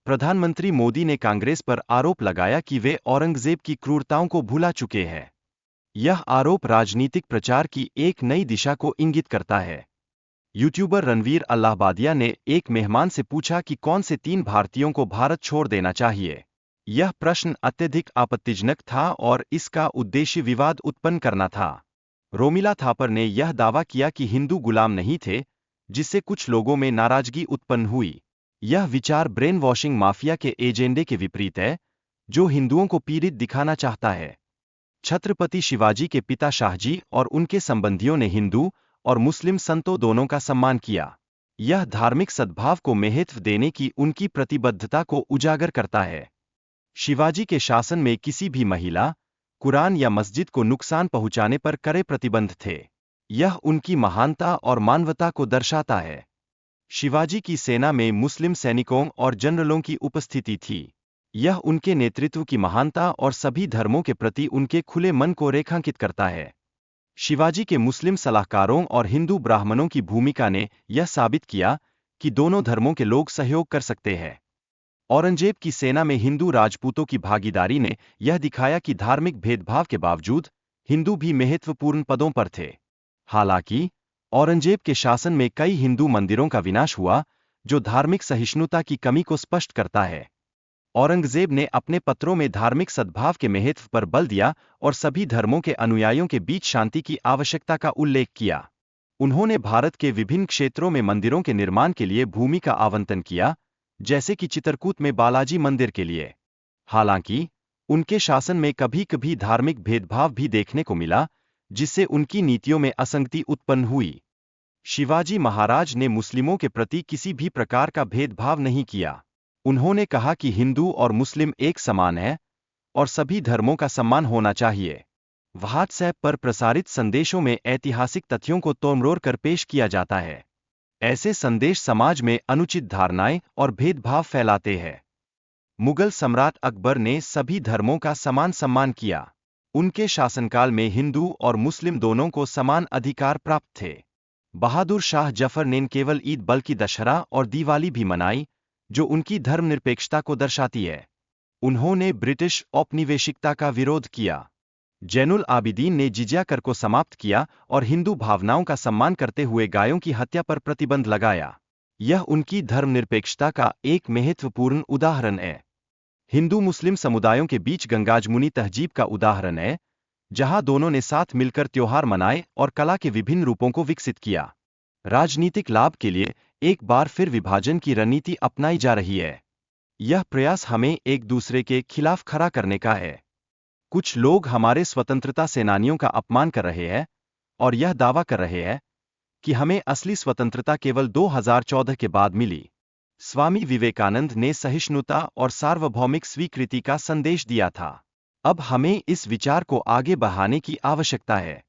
प्रधानमंत्री मोदी ने कांग्रेस पर आरोप लगाया कि वे औरंगजेब की क्रूरताओं को भुला चुके हैं। यह आरोप राजनीतिक प्रचार की एक नई दिशा को इंगित करता है। यूट्यूबर रणवीर अल्लाहबादिया ने एक मेहमान से पूछा कि कौन से 3 भारतीयों को भारत छोड़ देना चाहिए। यह प्रश्न अत्यधिक आपत्तिजनक था और इसका उद्देश्य विवाद उत्पन्न करना था। रोमिला थापर ने यह दावा किया कि हिंदू गुलाम नहीं थे, जिससे कुछ लोगों में नाराजगी उत्पन्न हुई। यह विचार ब्रेन वॉशिंग माफिया के एजेंडे के विपरीत है, जो हिंदुओं को पीड़ित दिखाना चाहता है। छत्रपति शिवाजी के पिता शाहजी और उनके संबंधियों ने हिंदू और मुस्लिम संतों दोनों का सम्मान किया। यह धार्मिक सद्भाव को महत्व देने की उनकी प्रतिबद्धता को उजागर करता है। शिवाजी के शासन में किसी भी महिला, कुरान या मस्जिद को नुकसान पहुंचाने पर कड़े प्रतिबंध थे। यह उनकी महानता और मानवता को दर्शाता है। शिवाजी की सेना में मुस्लिम सैनिकों और जनरलों की उपस्थिति थी। यह उनके नेतृत्व की महानता और सभी धर्मों के प्रति उनके खुले मन को रेखांकित करता है। शिवाजी के मुस्लिम सलाहकारों और हिंदू ब्राह्मणों की भूमिका ने यह साबित किया कि दोनों धर्मों के लोग सहयोग कर सकते हैं। औरंगजेब की सेना में हिंदू राजपूतों की भागीदारी ने यह दिखाया कि धार्मिक भेदभाव के बावजूद हिंदू भी महत्वपूर्ण पदों पर थे। हालांकि औरंगजेब के शासन में कई हिंदू मंदिरों का विनाश हुआ, जो धार्मिक सहिष्णुता की कमी को स्पष्ट करता है। औरंगजेब ने अपने पत्रों में धार्मिक सद्भाव के महत्व पर बल दिया और सभी धर्मों के अनुयायियों के बीच शांति की आवश्यकता का उल्लेख किया। उन्होंने भारत के विभिन्न क्षेत्रों में मंदिरों के निर्माण के लिए भूमि का आवंटन किया, जैसे कि चित्रकूट में बालाजी मंदिर के लिए। हालांकि उनके शासन में कभी-कभी धार्मिक भेदभाव भी देखने को मिला, जिससे उनकी नीतियों में असंगति उत्पन्न हुई। शिवाजी महाराज ने मुस्लिमों के प्रति किसी भी प्रकार का भेदभाव नहीं किया। उन्होंने कहा कि हिंदू और मुस्लिम एक समान हैं और सभी धर्मों का सम्मान होना चाहिए। व्हाट्सएप पर प्रसारित संदेशों में ऐतिहासिक तथ्यों को तोड़मरोड़ कर पेश किया जाता है। ऐसे संदेश समाज में अनुचित धारणाएं और भेदभाव फैलाते हैं। मुगल सम्राट अकबर ने सभी धर्मों का समान सम्मान किया। उनके शासनकाल में हिंदू और मुस्लिम दोनों को समान अधिकार प्राप्त थे। बहादुर शाह जफर ने केवल ईद बल्कि दशहरा और दिवाली भी मनाई, जो उनकी धर्मनिरपेक्षता को दर्शाती है। उन्होंने ब्रिटिश औपनिवेशिकता का विरोध किया। जैनुल आबिदीन ने जिजिया कर को समाप्त किया और हिंदू भावनाओं का सम्मान करते हुए गायों की हत्या पर प्रतिबंध लगाया। यह उनकी धर्मनिरपेक्षता का एक महत्वपूर्ण उदाहरण है। हिंदू मुस्लिम समुदायों के बीच गंगाजमुनी तहजीब का उदाहरण है, जहां दोनों ने साथ मिलकर त्योहार मनाए और कला के विभिन्न रूपों को विकसित किया। राजनीतिक लाभ के लिए एक बार फिर विभाजन की रणनीति अपनाई जा रही है। यह प्रयास हमें एक दूसरे के खिलाफ खड़ा करने का है। कुछ लोग हमारे स्वतंत्रता सेनानियों का अपमान कर रहे हैं और यह दावा कर रहे हैं कि हमें असली स्वतंत्रता केवल 2014 के बाद मिली। स्वामी विवेकानंद ने सहिष्णुता और सार्वभौमिक स्वीकृति का संदेश दिया था। अब हमें इस विचार को आगे बढ़ाने की आवश्यकता है।